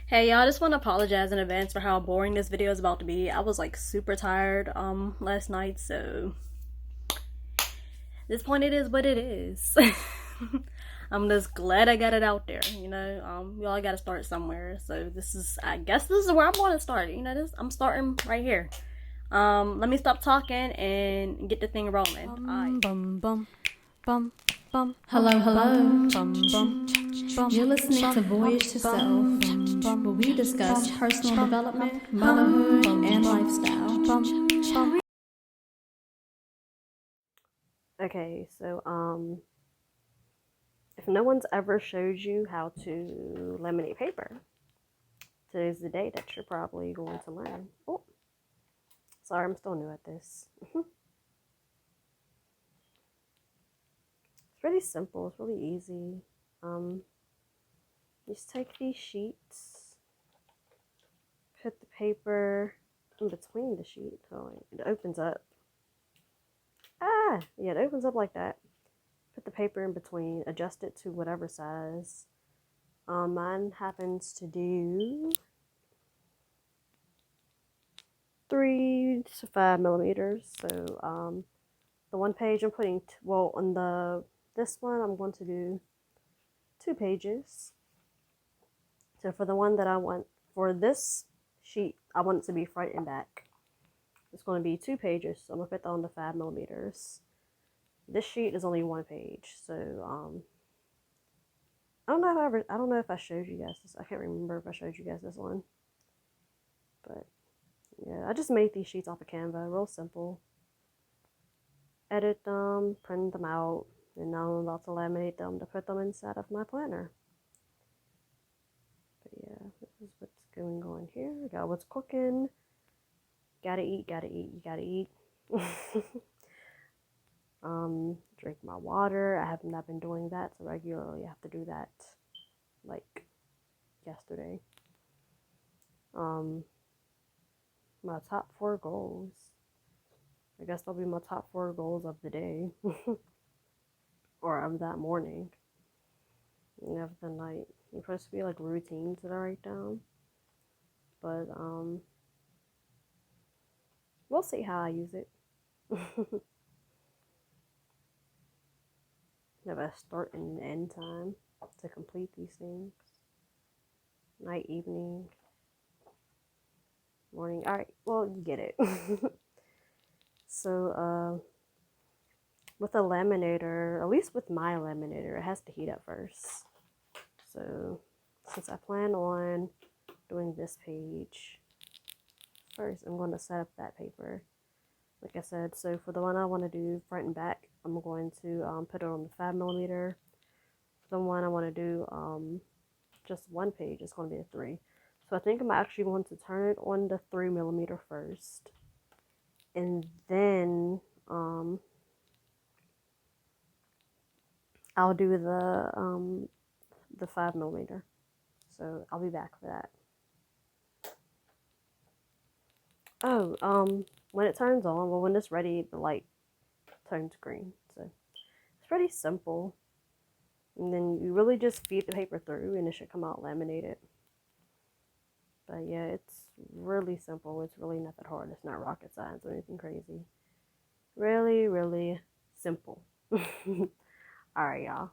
Hey y'all, I just want to apologize in advance for how boring this video is about to be. I was like super tired last night, so this point it is what it is. I'm just glad I got it out there, we all gotta start somewhere. So I guess this is where I'm gonna start, I'm starting right here. Let me stop talking and get the thing rolling. Hello, hello. You're listening to Voyage to Self, where we discuss personal development, motherhood, and lifestyle. Okay, so if no one's ever showed you how to laminate paper, today's the day that you're probably going to learn. Oh, sorry, I'm still new at this. It's really simple. It's really easy. Just take these sheets, put the paper in between the sheets. Oh, it opens up. Yeah, it opens up like that. Put the paper in between, adjust it to whatever size. Mine happens to do 3 to 5 millimeters. So the one page I'm putting, on this one I'm going to do 2 pages. So for the one that I want, for this sheet, I want it to be front and back. It's going to be 2 pages, so I'm going to put that on the 5 millimeters. This sheet is only 1 page, so I don't know if I showed you guys this. I can't remember if I showed you guys this one, but yeah, I just made these sheets off of Canva, real simple. Edit them, print them out, and now I'm about to laminate them to put them inside of my planner. But yeah, this is what's going on here. We got what's cooking. Gotta eat, you gotta eat. Drink my water. I have not been doing that, so regularly I have to do that like yesterday. My top 4 goals. I guess that'll be my top 4 goals of the day. Or of that morning. And of the night. It's supposed to be like routines that I write down. But we'll see how I use it. Have a start and end time to complete these things. Night, evening, morning. Alright, well, you get it. So, with a laminator, at least with my laminator, it has to heat up first. So, since I plan on doing this page first, I'm going to set up that paper. Like I said, so for the one I want to do front and back, I'm going to put it on the 5 millimeter. The one I want to do just 1 page is going to be a 3. So I think I'm actually going to turn it on the 3 millimeter first, and then I'll do the 5 millimeter. So I'll be back for that. Oh, when it turns on, well, when it's ready, the light turns green. So it's pretty simple. And then you really just feed the paper through and it should come out laminated. But yeah, it's really simple. It's really not that hard. It's not rocket science or anything crazy. Really, really simple. Alright, y'all.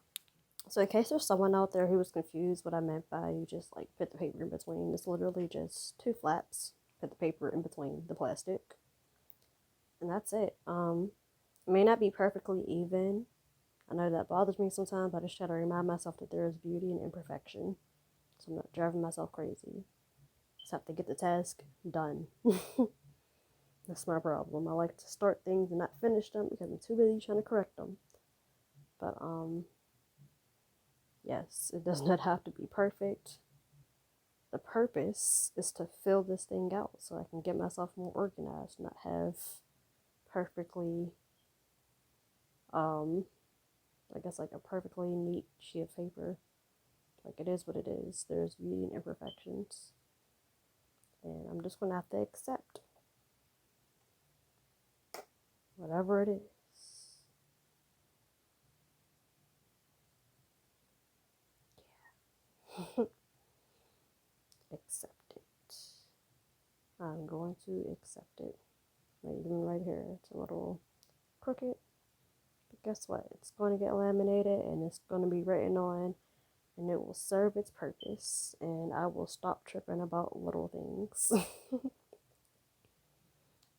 So in case there's someone out there who was confused what I meant by you just like put the paper in between, it's literally just 2 flaps. Put the paper in between the plastic. And that's it. It may not be perfectly even. I know that bothers me sometimes, but I just try to remind myself that there is beauty in imperfection. So I'm not driving myself crazy. Just have to get the task done. That's my problem. I like to start things and not finish them because I'm too busy trying to correct them. But yes, it does not have to be perfect. The purpose is to fill this thing out so I can get myself more organized, not have perfectly I guess like a perfectly neat sheet of paper. Like, it is what it is. There's beauty and imperfections. And I'm just going to have to accept whatever it is. Yeah. I'm going to accept it. Like even right here, it's a little crooked. But guess what? It's going to get laminated and it's going to be written on and it will serve its purpose. And I will stop tripping about little things.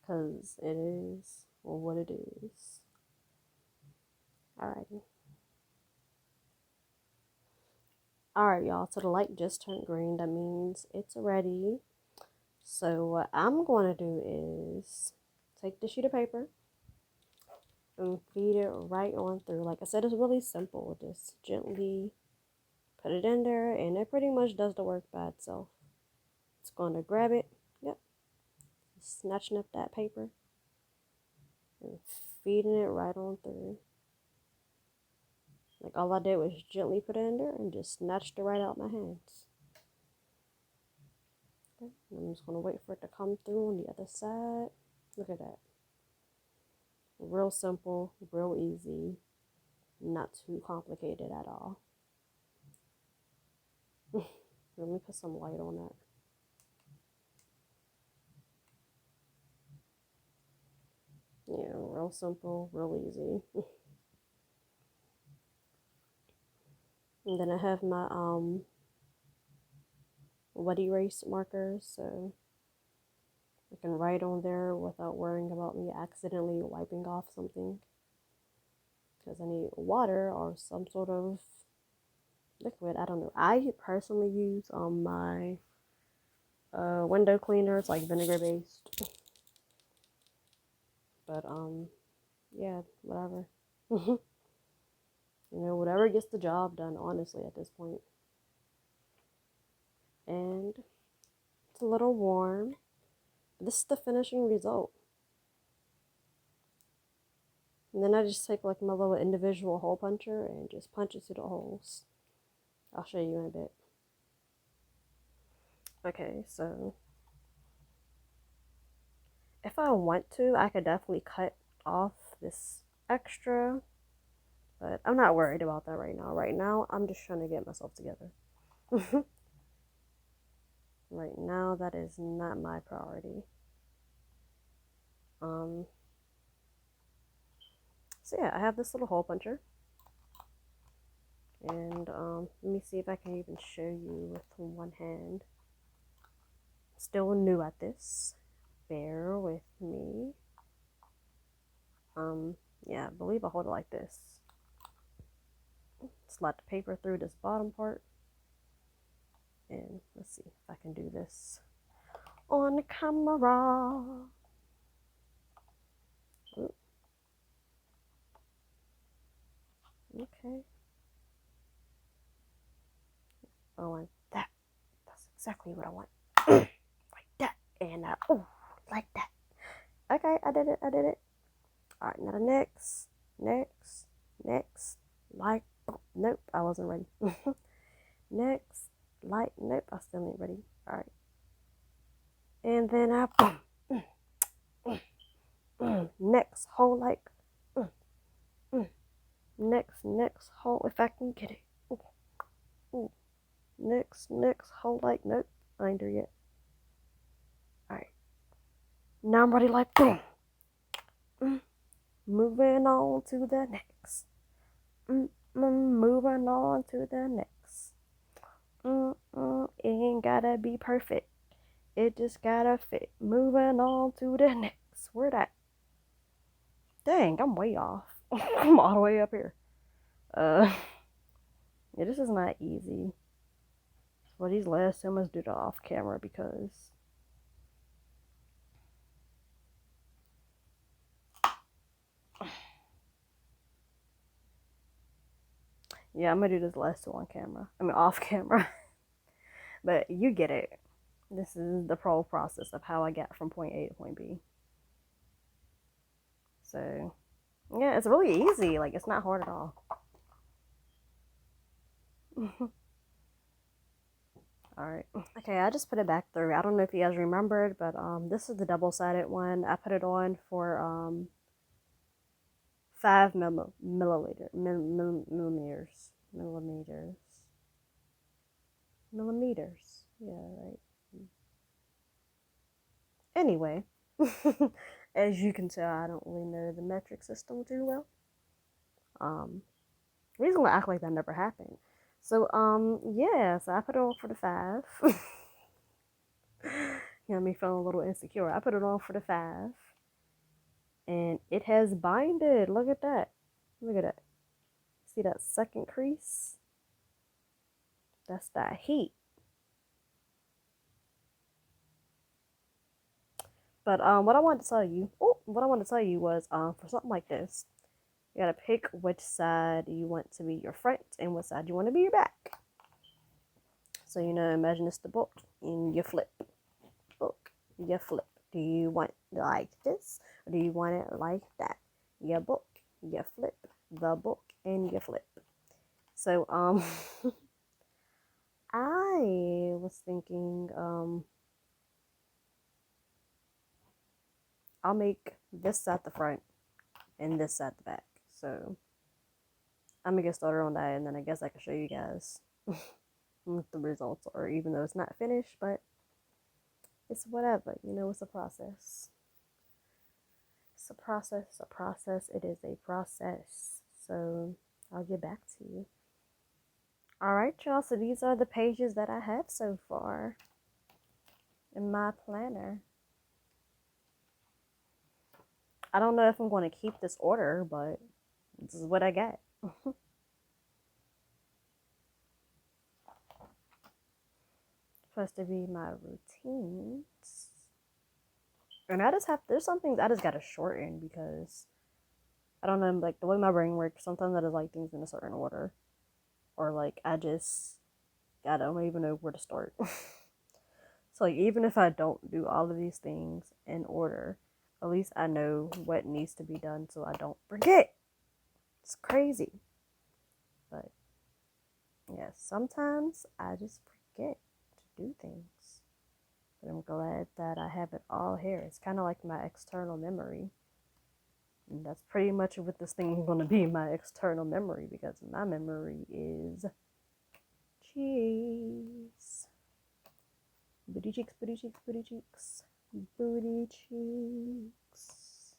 Because it is what it is. Alrighty. Alright, y'all. So the light just turned green. That means it's ready. So what I'm going to do is take the sheet of paper and feed it right on through. Like I said, it's really simple. Just gently put it in there and it pretty much does the work by itself. It's going to grab it. Yep. Snatching up that paper and feeding it right on through. Like all I did was gently put it in there and just snatched it right out my hands. Okay. I'm just going to wait for it to come through on the other side. Look at that. Real simple, real easy, not too complicated at all. Let me put some light on that. Yeah, real simple, real easy. And then I have my wet erase markers, so I can write on there without worrying about me accidentally wiping off something. Because I need water or some sort of liquid. I don't know. I personally use my window cleaners, like vinegar based. But yeah, whatever. You know, whatever gets the job done, honestly, at this point. And it's a little warm. This is the finishing result. And then I just take like my little individual hole puncher and just punch it through the holes. I'll show you in a bit. Okay, so if I want to, I could definitely cut off this extra, but I'm not worried about that right now. Right now, I'm just trying to get myself together. Right now, that is not my priority. So yeah, I have this little hole puncher. And let me see if I can even show you with one hand. Still new at this. Bear with me. Yeah, I believe I hold it like this. Slide the paper through this bottom part. And let's see if I can do this on camera. Ooh. Okay. I want that. That's exactly what I want. Like that. And oh, like that. Okay, I did it. Alright, now the next. Like, oh, nope, I wasn't ready. Next, light, nope, I still ain't ready. Alright. And then next, whole like, next, whole, if I can get it. Ooh. Next, whole like, nope, I ain't there yet. Alright. Now I'm ready, like, boom. Moving on to the next. Moving on to the next. It ain't gotta be perfect. It just gotta fit. Moving on to the next. Where that? Dang, I'm way off. I'm all the way up here. Yeah, this is not easy. For these last two, I must do the off camera because yeah, I'm gonna do this last two on camera. I mean, off camera. But you get it. This is the pro process of how I get from point A to point B. So, yeah, it's really easy. Like, it's not hard at all. Alright. Okay, I just put it back through. I don't know if you guys remembered, but this is the double-sided one. I put it on for 5 millimeters. Yeah, right. Anyway, as you can tell, I don't really know the metric system too well. We're just gonna act like that never happened. So, yeah, so I put it on for the 5. You know, me feeling a little insecure. I put it on for the 5. And it has binded. Look at that. Look at that. See that second crease? That's that heat. But what I wanted to tell you, was for something like this, you gotta pick which side you want to be your front and what side you want to be your back. So you know, imagine it's the book and you flip. Book, you flip. Do you want it like this or do you want it like that? Your book, you flip the book and you flip. So I was thinking I'll make this side the front and this side the back. So I'm gonna get started on that, and then I guess I can show you guys what the results are, even though it's not finished, but it's whatever, you know, it's a process. It's a process, it is a process. So I'll get back to you. Alright, y'all, so these are the pages that I have so far in my planner. I don't know if I'm going to keep this order, but this is what I got. Supposed to be my routines. And there's some things I just gotta shorten because I don't know, like the way my brain works, sometimes I just like things in a certain order. Or like I don't even know where to start. So like even if I don't do all of these things in order, at least I know what needs to be done so I don't forget. It's crazy. But yeah, sometimes I just forget to do things. But I'm glad that I have it all here. It's kind of like my external memory. And that's pretty much what this thing is going to be, my external memory, because my memory is cheese. Booty cheeks, booty cheeks, booty cheeks. Booty cheeks.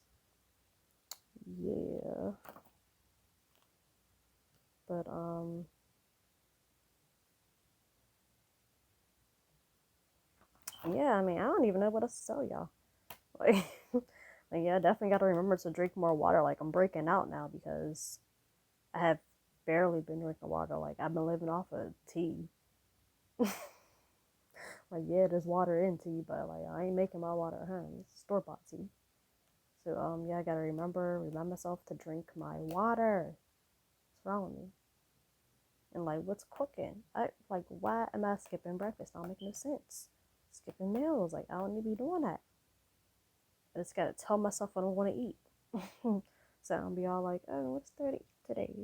Yeah. But, yeah, I mean, I don't even know what else to tell y'all. Like, yeah, I definitely got to remember to drink more water. Like, I'm breaking out now because I have barely been drinking water. Like, I've been living off of tea. Like, yeah, there's water in tea, but, like, I ain't making my water at home. It's store-bought tea. So, yeah, I got to remind myself to drink my water. What's wrong with me? And, like, what's cooking? Why am I skipping breakfast? Don't make no sense. Skipping meals. Like, I don't need to be doing that. I just gotta tell myself what I want to eat. So I'll be all like, oh, what's there to eat today?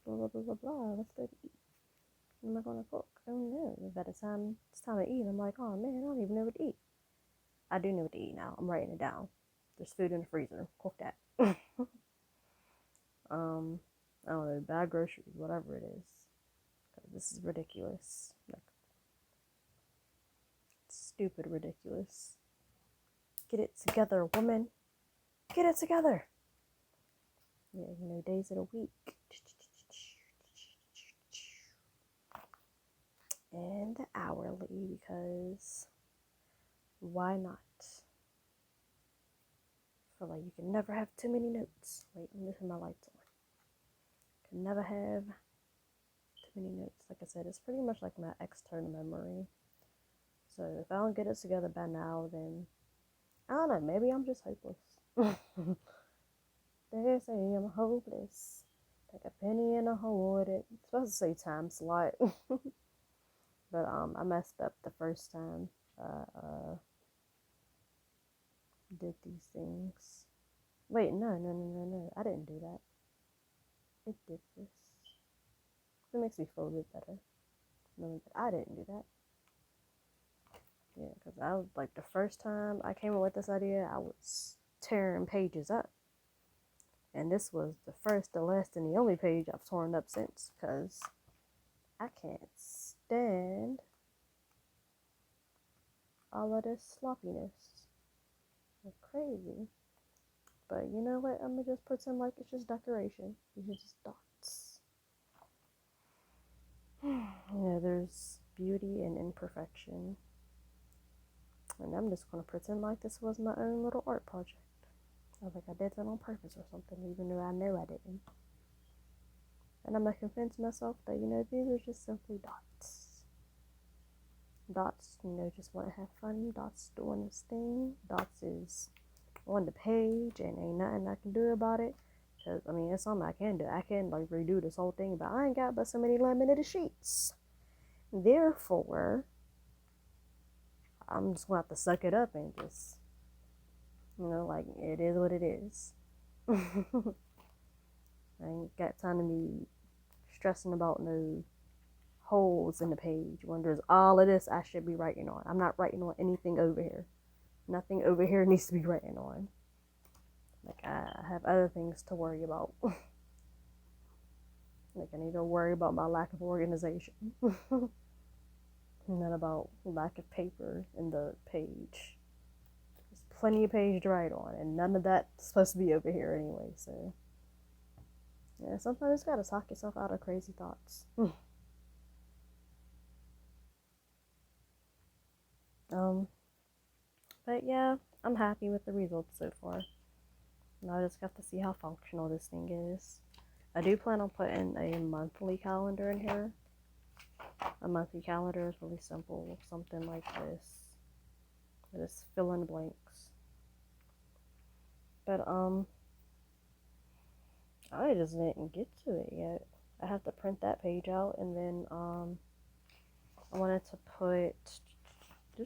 Blah, blah, blah, blah, blah. What's there to eat? What am I gonna cook? Oh no. By the time it's time to eat, I'm like, oh man, I don't even know what to eat. I do know what to eat now. I'm writing it down. There's food in the freezer. Cook that. I don't know, buy groceries, whatever it is. This is ridiculous. Like, stupid ridiculous. Get it together, woman. Get it together. Yeah, you know, days of the week. And hourly, because why not? I feel like you can never have too many notes. Wait, let me turn my lights on. Can never have too many notes. Like I said, it's pretty much like my external memory. So if I don't get it together by now, then I don't know, maybe I'm just hopeless. They say I'm hopeless. Like a penny in a hole with it. It's supposed to say time slot. But I messed up the first time I did these things. Wait, no. I didn't do that. It did this. It makes me feel a bit better. No, I didn't do that. Yeah, because I was like the first time I came up with this idea, I was tearing pages up. And this was the first, the last, and the only page I've torn up since, because I can't stand all of this sloppiness. Like crazy. But you know what? I'm gonna just pretend like it's just decoration. Because it's dots. Yeah, there's beauty in imperfection. And I'm just gonna pretend like this was my own little art project. I was like I did that on purpose or something, even though I know I didn't. And I'm gonna convince myself that, you know, these are just simply dots. Dots, you know, just want to have fun. Dots doing this thing. Dots is on the page and ain't nothing I can do about it. Because, I mean, it's something I can do. I can, like, redo this whole thing, but I ain't got but so many laminated sheets. Therefore, I'm just gonna have to suck it up and just, you know, like, it is what it is. I ain't got time to be stressing about no holes in the page when there's all of this I should be writing on. I'm not writing on anything over here. Nothing over here needs to be written on. Like, I have other things to worry about. Like, I need to worry about my lack of organization. Not about lack of paper in the page. There's plenty of page to write on, and none of that's supposed to be over here anyway, so. Yeah, sometimes you just gotta talk yourself out of crazy thoughts. But yeah, I'm happy with the results so far. Now I just got to see how functional this thing is. I do plan on putting a monthly calendar in here. A monthly calendar is really simple, something like this. Just fill in blanks. But I just didn't get to it yet. I have to print that page out, and then I wanted to put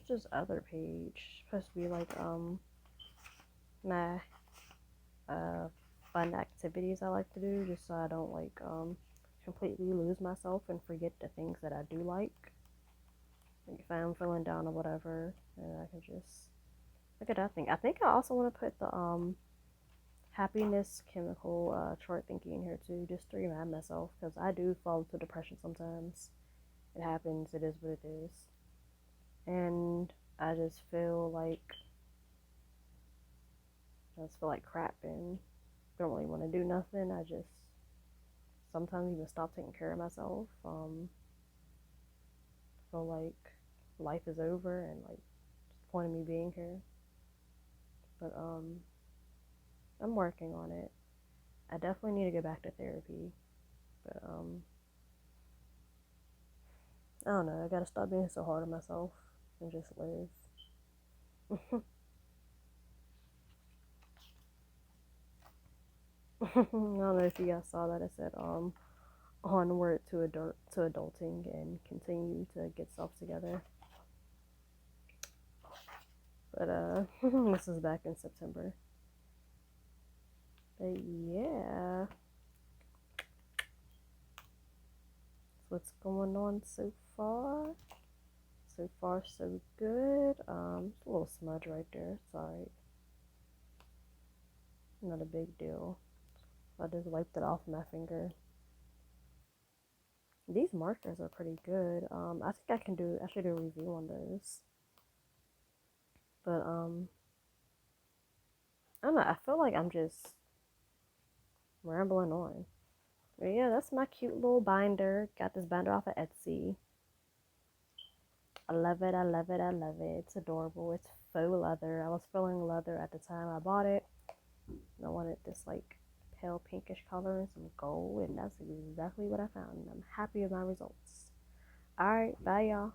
this other page. It's supposed to be like my fun activities I like to do, just so I don't like completely lose myself and forget the things that I do like. Like if I'm feeling down or whatever, and I can just look at that thing. I think I also want to put the happiness chemical chart thinking in here too, just to remind myself, because I do fall into depression sometimes. It happens. It is what it is. And I just feel like crap and don't really want to do nothing. I just sometimes even stop taking care of myself. Feel like life is over and like just the point of me being here. But I'm working on it. I definitely need to go back to therapy. But I don't know, I gotta stop being so hard on myself and just live. I don't know if you guys saw that. I said onward to adulting and continue to get self together. But this is back in September. But yeah, that's what's going on so far. So far, so good. A little smudge right there. Sorry, not a big deal. I just wiped it off my finger. These markers are pretty good. I think I should do a review on those. But I don't know. I feel like I'm just rambling on. But yeah, that's my cute little binder. Got this binder off of Etsy. I love it. I love it. I love it. It's adorable. It's faux leather. I was feeling leather at the time I bought it. And I wanted this like pale pinkish color and some gold, and that's exactly what I found. And I'm happy with my results. Alright, bye y'all.